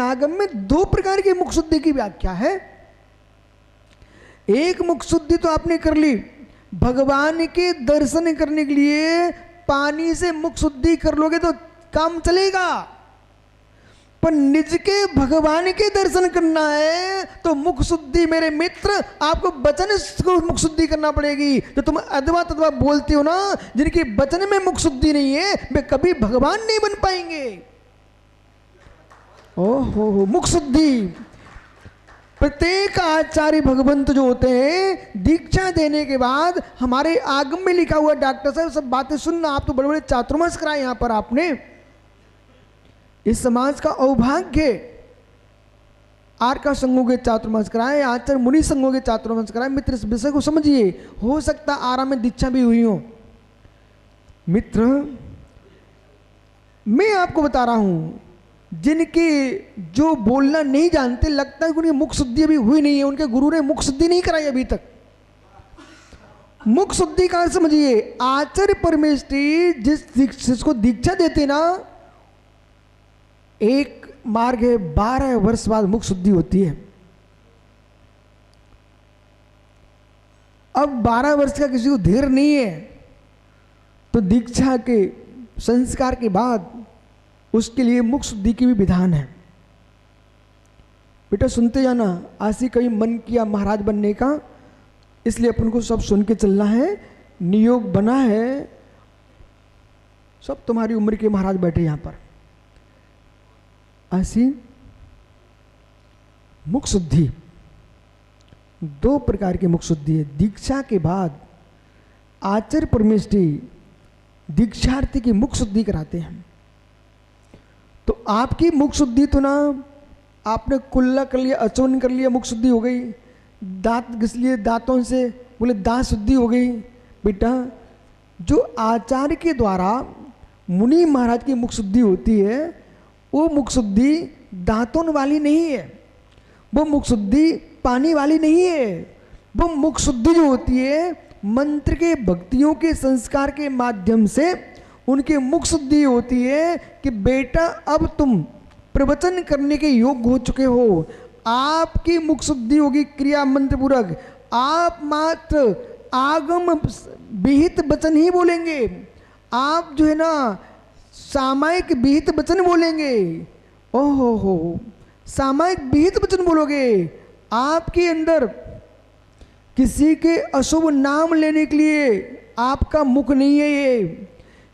आगम में दो प्रकार की मुख शुद्धि की व्याख्या है। एक मुख शुद्धि तो आपने कर ली, भगवान के दर्शन करने के लिए पानी से मुख शुद्धि कर लोगे तो काम चलेगा, पर निज के भगवान के दर्शन करना है तो मुख शुद्धि मेरे मित्र आपको वचन को मुख शुद्धि करना पड़ेगी। जो तुम अथवा तथवा बोलते हो ना, जिनके वचन में मुख शुद्धि नहीं है वे कभी भगवान नहीं बन पाएंगे। ओहो, मुख शुद्धि प्रत्येक आचार्य भगवंत जो होते हैं दीक्षा देने के बाद, हमारे आगम में लिखा हुआ, डॉक्टर साहब सब बातें सुनना, आप तो बड़े बड़े चातुर्मास कराए यहां पर आपने, इस समाज का अवभाग्य। आर्का संघों के चातुर्मास कराए, आचार्य मुनि संघों के चातुर्मास कराए। मित्र इस विषय को समझिए, हो सकता आराम में दीक्षा भी हुई हो। मित्र मैं आपको बता रहा हूं, जिनके जो बोलना नहीं जानते, लगता है कि उनकी मुख शुद्धि अभी हुई नहीं है, उनके गुरु ने मुख शुद्धि नहीं कराई अभी तक। मुख शुद्धि का समझिए, आचार्य परमेष्ठी जिसको दीक्षा देते ना, एक मार्ग है, 12 वर्ष बाद मुख शुद्धि होती है। अब 12 वर्ष का किसी को धैर्य नहीं है तो दीक्षा के संस्कार के बाद उसके लिए मुख शुद्धि की भी विधान है। बेटा सुनते जाना, आज ही कहीं मन किया महाराज बनने का, इसलिए अपन को सब सुन के चलना है। नियोग बना है, सब तुम्हारी उम्र के महाराज बैठे यहां पर। ऐसी मुख शुद्धि, दो प्रकार की मुख शुद्धि है। दीक्षा के बाद आचार्य परमेष्ठी दीक्षार्थी की मुख शुद्धि कराते हैं। तो आपकी मुख शुद्धि तो ना, आपने कुल्ला कर लिया, अचून कर लिया, मुख शुद्धि हो गई। दांत घिस लिए, दांतों से बोले दांत शुद्धि हो गई। बेटा जो आचार्य के द्वारा मुनि महाराज की मुख शुद्धि होती है, वो मुख शुद्धि दांतों वाली नहीं है, वो मुख शुद्धि पानी वाली नहीं है। वो मुख शुद्धि जो होती है मंत्र के, भक्तियों के संस्कार के माध्यम से उनकी मुख शुद्धि होती है कि बेटा अब तुम प्रवचन करने के योग्य हो चुके हो। आपकी मुख शुद्धि होगी क्रिया मंत्र पूर्वक। आप मात्र आगम विहित वचन ही बोलेंगे, आप जो है ना सामायिक विहित वचन बोलेंगे। ओहो हो, सामायिक विहित वचन बोलोगे। आपके अंदर किसी के अशुभ नाम लेने के लिए आपका मुख नहीं है, ये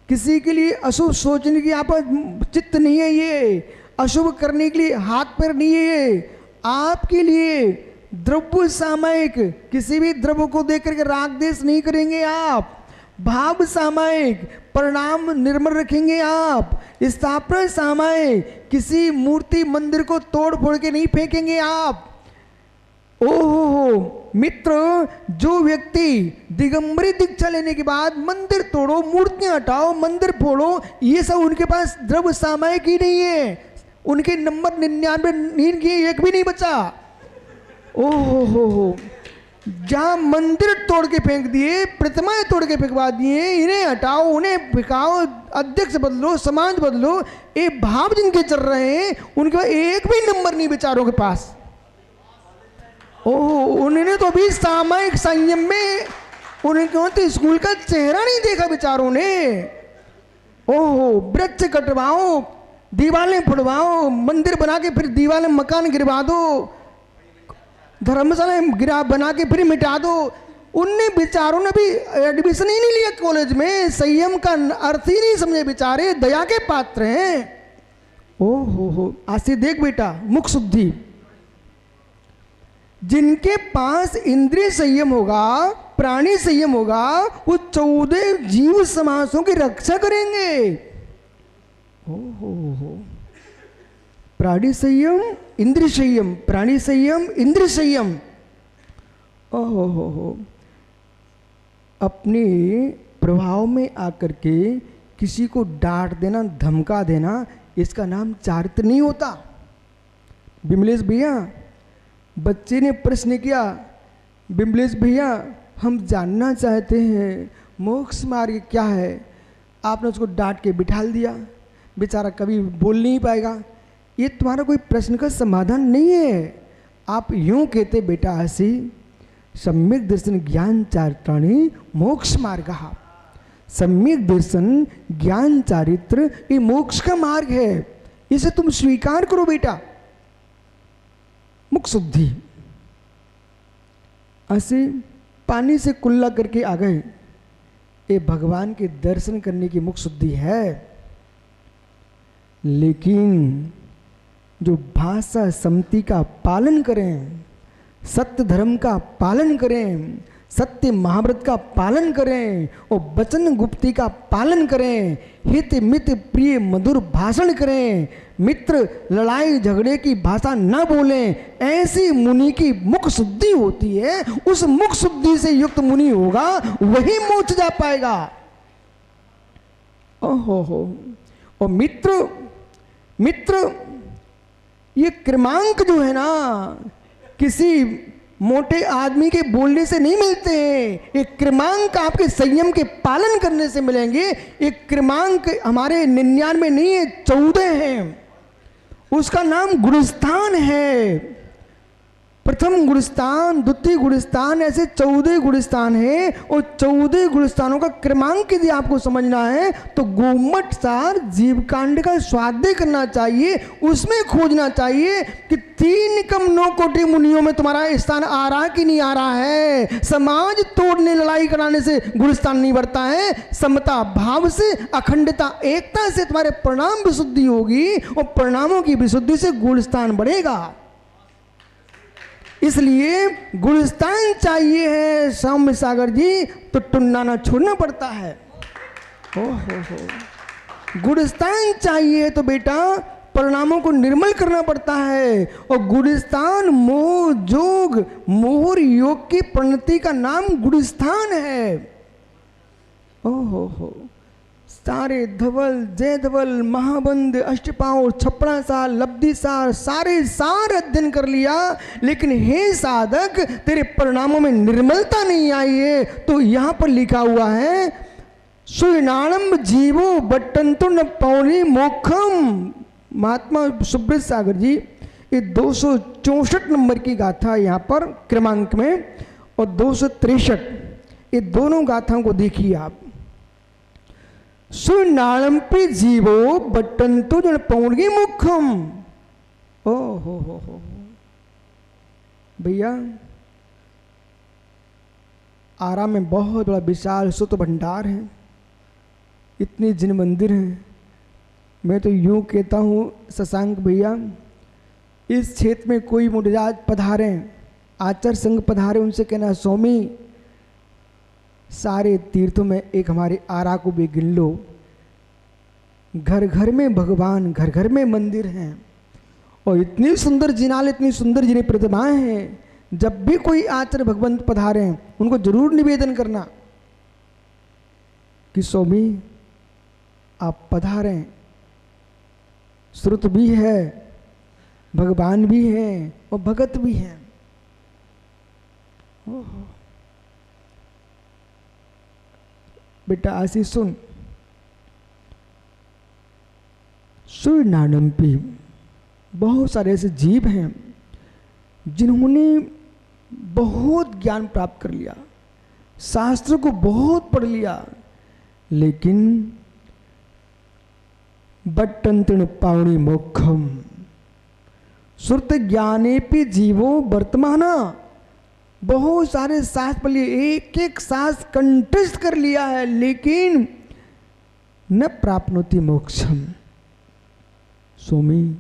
किसी के लिए अशुभ सोचने की आपका चित्त नहीं है, ये अशुभ करने के लिए हाथ पैर नहीं है। ये आपके लिए द्रव्य सामायिक, किसी भी द्रव्य को देख करके राग देश नहीं करेंगे आप। भाव सामायिक, परिणाम निर्मल रखेंगे आप। स्थापना सामायिक, किसी मूर्ति मंदिर को तोड़ फोड़ के नहीं फेंकेंगे आप। ओहो मित्र, जो व्यक्ति दिगंबरी दीक्षा लेने के बाद मंदिर तोड़ो, मूर्तियां हटाओ, मंदिर फोड़ो, ये सब उनके पास द्रव्य सामायिक ही नहीं है। उनके नंबर 99 नींद की एक भी नहीं बचा। ओहो हो, जहाँ मंदिर तोड़ के फेंक दिए, प्रतिमाएं तोड़ के फेंकवा दिए, इन्हें हटाओ, उन्हें फेंकाओ, अध्यक्ष बदलो, समाज बदलो, ये भाव जिनके चल रहे हैं उनके पास एक भी नंबर नहीं बेचारों के पास। ओह, उन्होंने तो अभी सामायिक संयम में, उन्हें तो स्कूल का चेहरा नहीं देखा बेचारों ने। ओहो, वृक्ष कटवाओ, दीवारें फुड़वाओ, मंदिर बना के फिर दीवारें मकान गिरवा दो, धर्मशाला गिरा बना के फिर मिटा दो। उनने बेचारों ने भी एडमिशन ही नहीं लिया कॉलेज में, संयम का अर्थ ही नहीं समझे बेचारे, दया के पात्र हैं। ओहो हो, आज से देख बेटा, मुख शुद्धि जिनके पास इंद्रिय संयम होगा, प्राणी संयम होगा, वो 14 जीव समासों की रक्षा करेंगे। हो प्राणी संयम, इंद्रिय संयम, प्राणी संयम, इंद्रिय संयम। ओहो, अपने प्रभाव में आकर के किसी को डांट देना, धमका देना, इसका नाम चारित्र नहीं होता। बिमलेश भैया, बच्चे ने प्रश्न किया, बिमलेश भैया हम जानना चाहते हैं मोक्ष मार्ग क्या है। आपने उसको डांट के बिठाल दिया, बेचारा कभी बोल नहीं पाएगा। ये तुम्हारा कोई प्रश्न का समाधान नहीं है। आप यूं कहते बेटा हसी सम्यक दर्शन ज्ञान चारित्राणि मोक्ष मार्ग। सम्यक दर्शन ज्ञान चारित्र ये मोक्ष का मार्ग है, इसे तुम स्वीकार करो बेटा। मुख शुद्धि ऐसे पानी से कुल्ला करके आ गए, ये भगवान के दर्शन करने की मुख शुद्धि है। लेकिन जो भाषा सम्मति का पालन करें, सत्य धर्म का पालन करें, सत्य महाव्रत का पालन करें और वचन गुप्ती का पालन करें, हित मित प्रिय मधुर भाषण करें, मित्र लड़ाई झगड़े की भाषा न बोलें, ऐसी मुनि की मुख शुद्धि होती है। उस मुख शुद्धि से युक्त मुनि होगा वही मोक्ष जा पाएगा। ओहो हो। और मित्र ये क्रमांक जो है ना किसी मोटे आदमी के बोलने से नहीं मिलते हैं, ये क्रमांक आपके संयम के पालन करने से मिलेंगे। ये क्रमांक हमारे 99 नहीं है, 14 हैं। उसका नाम गुणस्थान है। प्रथम गुणस्थान, द्वितीय गुणस्थान, ऐसे 14 गुणस्थान है। और 14 गुणस्थानों का क्रमांक यदि आपको समझना है तो गोमठ सार जीवकांड का स्वाध्याय करना चाहिए। उसमें खोजना चाहिए कि 3 कम 9 कोटि मुनियों में तुम्हारा स्थान आ रहा कि नहीं आ रहा है। समाज तोड़ने लड़ाई कराने से गुणस्थान नहीं बढ़ता है, समता भाव से, अखंडता एकता से तुम्हारे परिणाम विशुद्धि होगी और परिणामों की विशुद्धि से गुणस्थान बढ़ेगा। इसलिए गुणस्थान चाहिए है सौम्य सागर जी, तो टुन्नाना छोड़ना पड़ता है। हो गुणस्थान चाहिए तो बेटा परिणामों को निर्मल करना पड़ता है। और गुणस्थान मोह जोग मोहर योग की परिणति का नाम गुणस्थान है। हो सारे धवल जय धवल महाबंद अष्टपाव छपड़ा सार लब्धि सार सारे सार अध्ययन कर लिया, लेकिन हे साधक तेरे परिणामों में निर्मलता नहीं आई है। तो यहां पर लिखा हुआ है सुनाणम जीवो बट्टंतु न पौनी मोखम। महात्मा सुब्रत सागर जी ये 264 नंबर की गाथा यहाँ पर क्रमांक में और 263 ये दोनों गाथाओं को देखिए आप। सुनाणम्पि जीवो बट्टंतु जन पौणगी मुखम। ओ हो भैया आरा में बहुत बड़ा विशाल सुत भंडार है, इतने जिन मंदिर हैं। मैं तो यूं कहता हूँ शशांक भैया, इस क्षेत्र में कोई मुनिराज पधारे, आचार्य संघ पधारे, उनसे कहना स्वामी सारे तीर्थों में एक हमारे आरा को भी गिन लो। घर घर में भगवान, घर घर में मंदिर हैं और इतनी सुंदर जिनाल, इतनी सुंदर जिन्हें प्रतिमाएं हैं। जब भी कोई आचार्य भगवंत पधारे उनको जरूर निवेदन करना कि स्वामी आप पधारें, श्रुत भी है, भगवान भी हैं और भगत भी हैं। बेटा आशीष सुन, सुनाणम्पि बहुत सारे ऐसे जीव हैं जिन्होंने बहुत ज्ञान प्राप्त कर लिया, शास्त्र को बहुत पढ़ लिया, लेकिन बट्टंतु पावनी मोक्षम। श्रुत ज्ञानेपि जीवो वर्तमाना। बहुत सारे शास्त्र पढ़ लिए, एक एक शास्त्र कंठस्थ कर लिया है, लेकिन न प्राप्नोति मोक्षम। स्वामी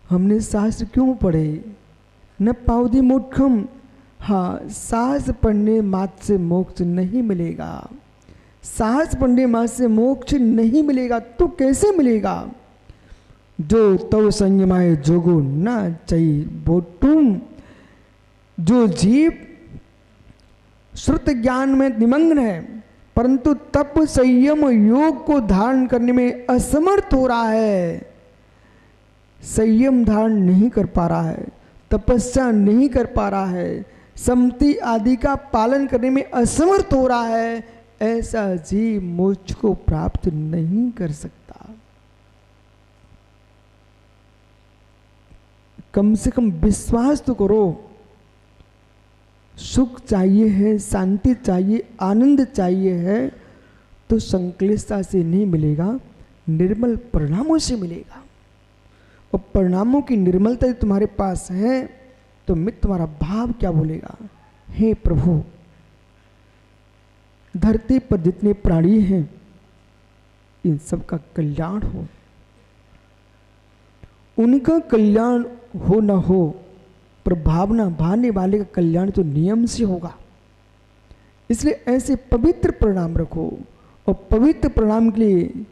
हमने शास्त्र क्यों पढ़े, न पावती मोक्षम। हाँ, शास्त्र पढ़ने मात्र से मोक्ष नहीं मिलेगा, शास्त्र पढ़ने मात्र से मोक्ष नहीं मिलेगा। तो कैसे मिलेगा? जो तव संयमाय जोगो न चाहिए वो तुम। जो जीव श्रुत ज्ञान में निमग्न है परंतु तप संयम योग को धारण करने में असमर्थ हो रहा है, संयम धारण नहीं कर पा रहा है, तपस्या नहीं कर पा रहा है, सम्मति आदि का पालन करने में असमर्थ हो रहा है, ऐसा जीव मोक्ष को प्राप्त नहीं कर सकता। कम से कम विश्वास तो करो। सुख चाहिए है, शांति चाहिए, आनंद चाहिए है तो संक्लिष्टता से नहीं मिलेगा, निर्मल परिणामों से मिलेगा। और परिणामों की निर्मलता तुम्हारे पास है तो मित्र तुम्हारा भाव क्या बोलेगा? हे प्रभु, धरती पर जितने प्राणी हैं इन सब का कल्याण हो। उनका कल्याण हो ना हो, पर भावना भाने वाले का कल्याण तो नियम से होगा। इसलिए ऐसे पवित्र प्रणाम रखो। और पवित्र प्रणाम के लिए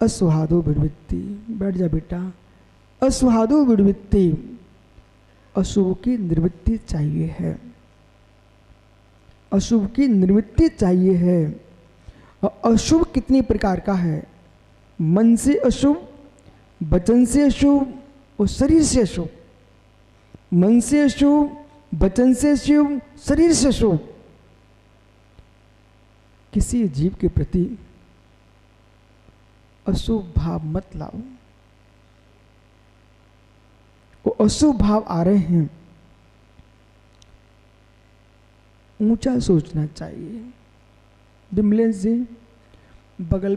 अस्वादो विवृत्ति, बैठ जा बेटा, अस्वादो विवृत्ति, अशुभ की निवृत्ति चाहिए है, अशुभ की निवृत्ति चाहिए है। और अशुभ कितनी प्रकार का है? मन से अशुभ, वचन से अशुभ और शरीर से अशुभ। मन से अशुभ, वचन से अशुभ, शरीर से अशुभ। किसी जीव के प्रति अशुभ भाव मत लाओ। वो अशुभ भाव आ रहे हैं, ऊंचा सोचना चाहिए। विमलेश जी बगल